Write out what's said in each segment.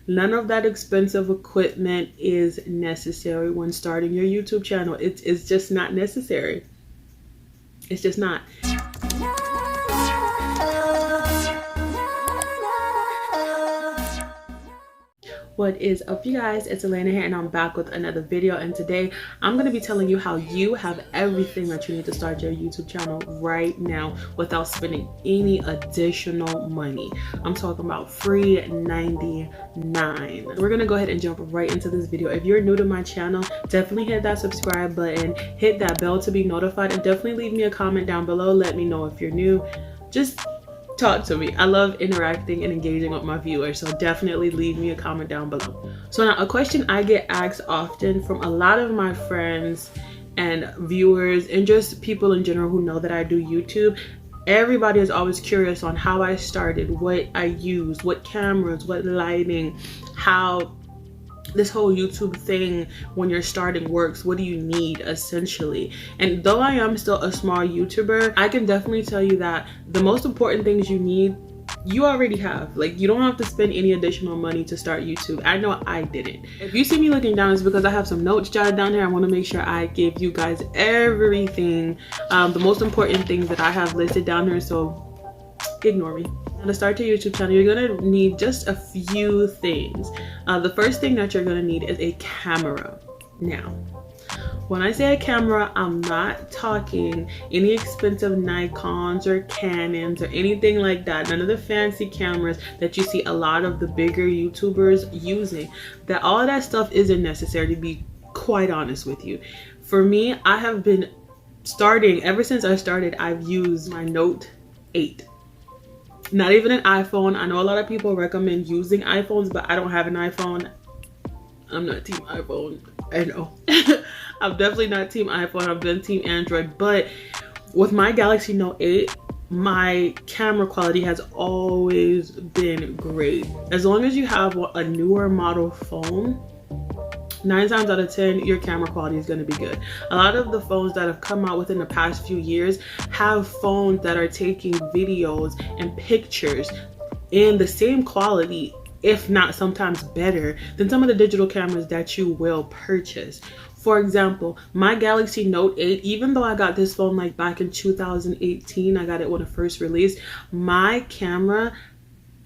None of that expensive equipment is necessary when starting your YouTube channel. It's just not necessary. It's just not. What is up, you guys? It's Elaina here, and I'm back with another video. And today I'm going to be telling you how you have everything that you need to start your YouTube channel right now without spending any additional money. I'm talking about free $99. We're going to go ahead and jump right into this video. If you're new to my channel, definitely hit that subscribe button, hit that bell to be notified, and definitely leave me a comment down below. Let me know if you're new. Just talk to me. I love interacting and engaging with my viewers, so definitely leave me a comment down below. So now, a question I get asked often from a lot of my friends and viewers and just people in general who know that I do YouTube. Everybody is always curious on how I started, what I used, what cameras, what lighting, how this whole YouTube thing when you're starting works. What do you need essentially? And though I am still a small YouTuber, I can definitely tell you that the most important things you need, you already have. Like, you don't have to spend any additional money to start YouTube. I know I didn't. If you see me looking down, it's because I have some notes jotted down here. I want to make sure I give you guys everything, the most important things that I have listed down here, so ignore me. To start your YouTube channel, you're gonna need just a few things. The first thing that you're gonna need is a camera. Now, when I say a camera, I'm not talking any expensive Nikons or Canons or anything like that. None of the fancy cameras that you see a lot of the bigger YouTubers using. All of that stuff isn't necessary, to be quite honest with you. For me, I have been starting, ever since I started, I've used my Note 8. Not even an iPhone. I know a lot of people recommend using iPhones, but I don't have an iPhone. I'm not team iPhone. I know. I'm definitely not team iPhone. I've been team Android. But with my Galaxy Note 8, my camera quality has always been great. As long as you have a newer model phone, 9 times out of 10, your camera quality is going to be good. A lot of the phones that have come out within the past few years have phones that are taking videos and pictures in the same quality, if not sometimes better, than some of the digital cameras that you will purchase. For example, my Galaxy Note 8, even though I got this phone like back in 2018, I got it when it first released, my camera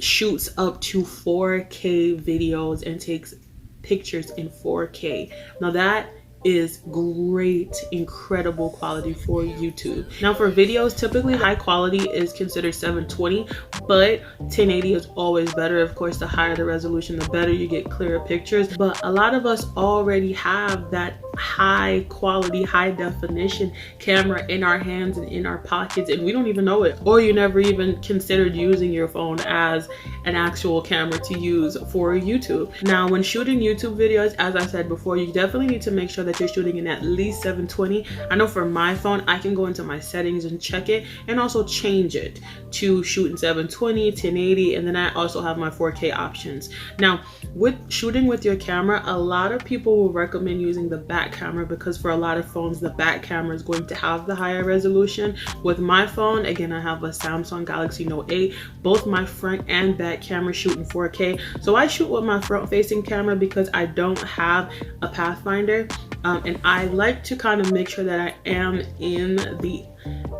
shoots up to 4K videos and takes pictures in 4K. Now that is great, incredible quality for YouTube. Now for videos, typically high quality is considered 720, but 1080 is always better. Of course, the higher the resolution, the better you get clearer pictures. But a lot of us already have that high quality, high definition camera in our hands and in our pockets, and we don't even know it, or you never even considered using your phone as an actual camera to use for YouTube. Now when shooting YouTube videos, as I said before, you definitely need to make sure that you're shooting in at least 720. I know for my phone, I can go into my settings and check it and also change it to shoot in 720, 1080, and then I also have my 4K options. Now with shooting with your camera, a lot of people will recommend using the back camera because for a lot of phones, the back camera is going to have the higher resolution. With my phone, again, I have a Samsung Galaxy Note 8. Both my front and back camera shoot in 4K. So I shoot with my front facing camera because I don't have a Pathfinder. And I like to kind of make sure that I am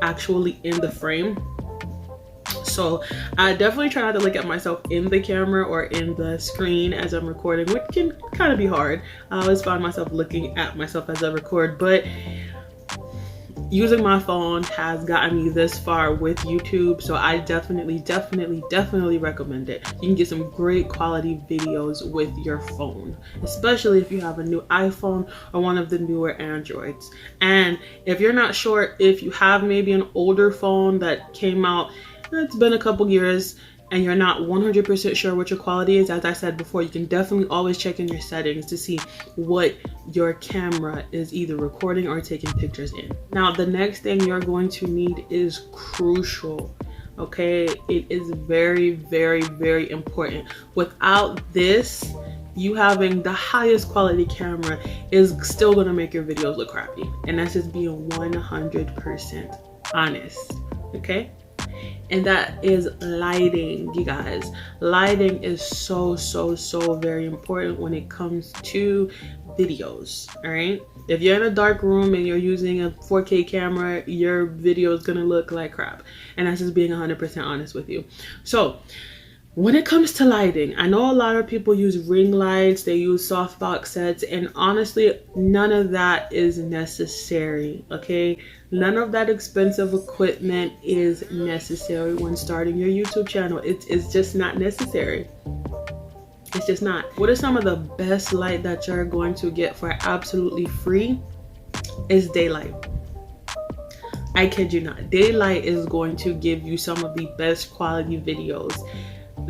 actually in the frame. So I definitely try not to look at myself in the camera or in the screen as I'm recording, which can kind of be hard. I always find myself looking at myself as I record, but using my phone has gotten me this far with YouTube, so I definitely recommend it. You can get some great quality videos with your phone, especially if you have a new iPhone or one of the newer Androids. And if you're not sure, if you have maybe an older phone that came out, it's been a couple years, and you're not 100% sure what your quality is, as I said before, you can definitely always check in your settings to see what your camera is either recording or taking pictures in. Now, the next thing you're going to need is crucial. Okay, it is very important. Without this, you having the highest quality camera is still gonna make your videos look crappy, and that's just being 100% honest. Okay, and that is lighting. You guys, lighting is so very important when it comes to videos. All right, if you're in a dark room and you're using a 4K camera, your video is gonna look like crap, and that's just being 100% honest with you. So when it comes to lighting, I know a lot of people use ring lights, they use softbox sets, and honestly, none of that is necessary, okay? None of that expensive equipment is necessary when starting your YouTube channel. It's just not necessary. It's just not. What are some of the best light that you're going to get for absolutely free? Is daylight. I kid you not. Daylight is going to give you some of the best quality videos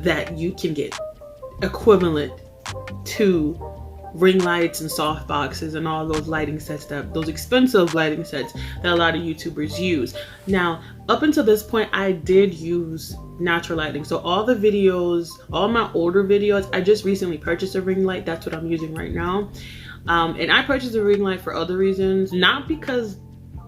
that you can get, equivalent to ring lights and soft boxes and all those lighting sets, that those expensive lighting sets that a lot of YouTubers use. Now, up until this point, I did use natural lighting. So all the videos, all my older videos, I just recently purchased a ring light. That's what I'm using right now. And I purchased a ring light for other reasons, not because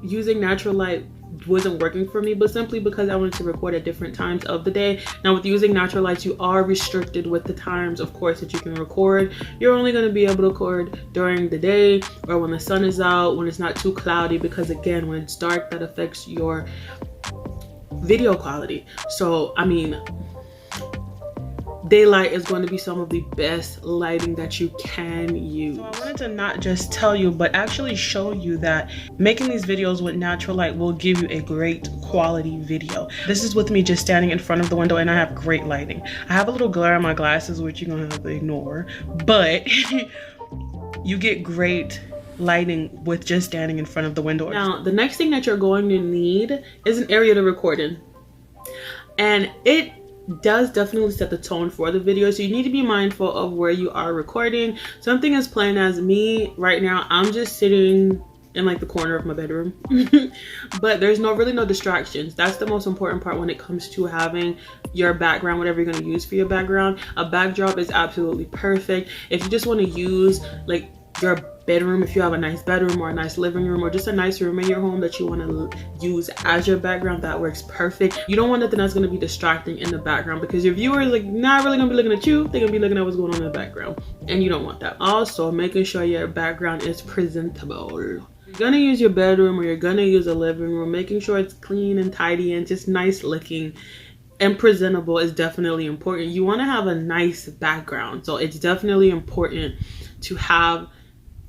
using natural light wasn't working for me, but simply because I wanted to record at different times of the day. Now with using natural lights, you are restricted with the times, of course, that you can record. You're only going to be able to record during the day or when the sun is out, when it's not too cloudy, because again, when it's dark, that affects your video quality. So I mean, daylight is going to be some of the best lighting that you can use. So I wanted to not just tell you, but actually show you that making these videos with natural light will give you a great quality video. This is with me just standing in front of the window, and I have great lighting. I have a little glare on my glasses, which you're gonna have to ignore, but you get great lighting with just standing in front of the window. Now, the next thing that you're going to need is an area to record in, and it does definitely set the tone for the video, so you need to be mindful of where you are recording. Something as plain as me right now, I'm just sitting in like the corner of my bedroom but there's really no distractions. That's the most important part when it comes to having your background, whatever you're going to use for your background. A backdrop is absolutely perfect. If you just want to use like your bedroom, if you have a nice bedroom or a nice living room or just a nice room in your home that you want to use as your background, that works perfect. You don't want nothing that's going to be distracting in the background, because your viewers like not really going to be looking at you, they're going to be looking at what's going on in the background, and you don't want that. Also, making sure your background is presentable. You're going to use your bedroom or you're going to use a living room, making sure it's clean and tidy and just nice looking and presentable is definitely important. You want to have a nice background, so it's definitely important to have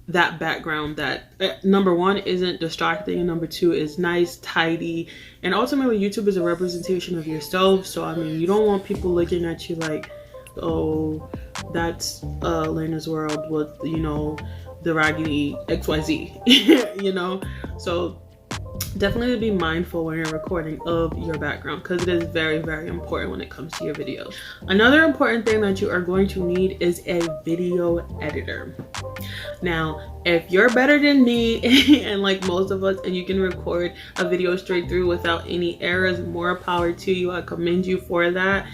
that background that number one isn't distracting, and number two is nice, tidy, and ultimately YouTube is a representation of yourself. So I mean, you don't want people looking at you like, oh, that's Elaina's world with, you know, the raggedy XYZ you know. So definitely be mindful when you're recording of your background, because it is very important when it comes to your videos. Another important thing that you are going to need is a video editor. Now, if you're better than me and like most of us, and you can record a video straight through without any errors, more power to you. I commend you for that.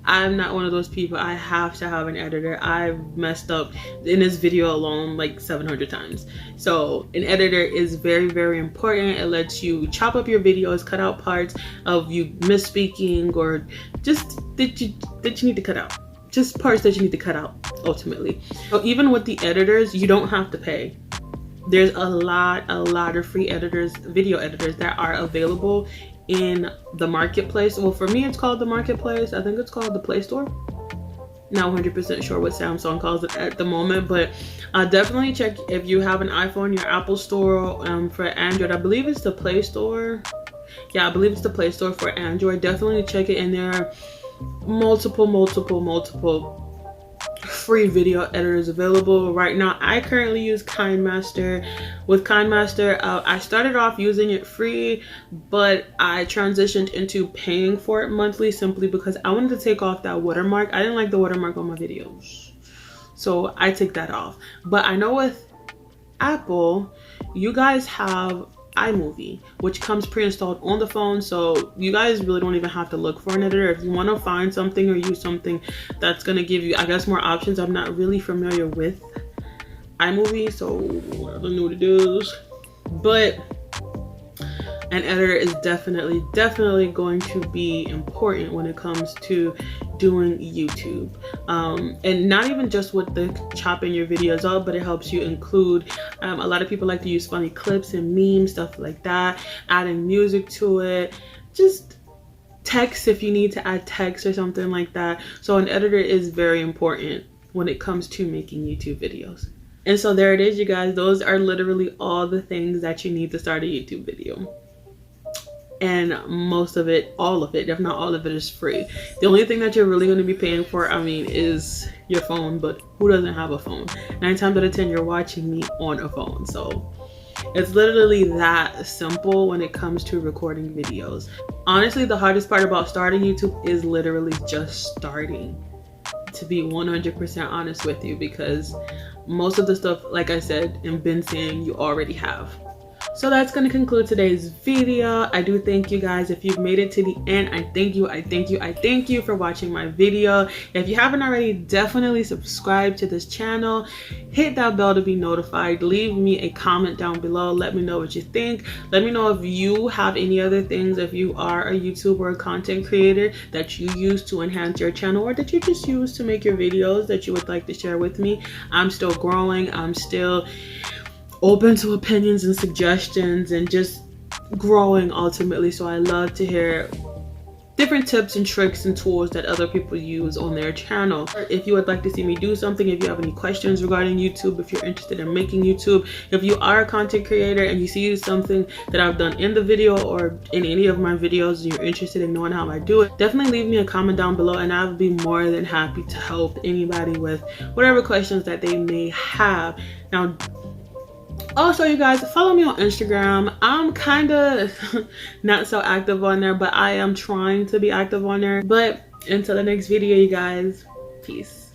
I'm not one of those people. I have to have an editor. I've messed up in this video alone like 700 times. So an editor is very important. It lets you chop up your videos, cut out parts of you misspeaking or just that you need to cut out. Just parts that you need to cut out ultimately. So even with the editors, you don't have to pay. There's a lot of free editors, video editors that are available in the marketplace. Well, for me it's called the marketplace. I think it's called the Play Store. Not 100% sure what Samsung calls it at the moment, but definitely check if you have an iPhone, your Apple Store. For Android, I believe it's the Play Store. Yeah, I believe it's the Play Store for Android. Definitely check it, and there are multiple free video editors available right now. I currently use KineMaster. With KineMaster, I started off using it free, but I transitioned into paying for it monthly simply because I wanted to take off that watermark. I didn't like the watermark on my videos, so I took that off. But I know with Apple, you guys have iMovie, which comes pre-installed on the phone, so you guys really don't even have to look for an editor. If you want to find something or use something that's going to give you, I guess, more options. I'm not really familiar with iMovie, so I don't know what it is, but an editor is definitely going to be important when it comes to doing YouTube, and not even just with the chopping your videos up, but it helps you include a lot of people like to use funny clips and memes, stuff like that, adding music to it, just text if you need to add text or something like that. So an editor is very important when it comes to making YouTube videos. And so there it is, you guys. Those are literally all the things that you need to start a YouTube video. And most of it, all of it, if not all of it, is free. The only thing that you're really going to be paying for, I mean, is your phone. But who doesn't have a phone? 9 times out of 10 you're watching me on a phone. So it's literally that simple when it comes to recording videos. Honestly, the hardest part about starting YouTube is literally just starting, to be 100% honest with you, because most of the stuff, like I said and been saying, you already have. So that's going to conclude today's video. I do thank you guys. If you've made it to the end, I thank you for watching my video. If you haven't already, definitely subscribe to this channel. Hit that bell to be notified. Leave me a comment down below. Let me know what you think. Let me know if you have any other things, if you are a YouTuber or a content creator, that you use to enhance your channel, or that you just use to make your videos that you would like to share with me. I'm still growing. I'm still open to opinions and suggestions and just growing ultimately. So I love to hear different tips and tricks and tools that other people use on their channel. If you would like to see me do something, if you have any questions regarding YouTube, if you're interested in making YouTube, if you are a content creator and you see something that I've done in the video or in any of my videos and you're interested in knowing how I do it, definitely leave me a comment down below and I'll be more than happy to help anybody with whatever questions that they may have. Now, also, you guys, follow me on Instagram. I'm kind of not so active on there, but I am trying to be active on there. But until the next video, you guys, peace.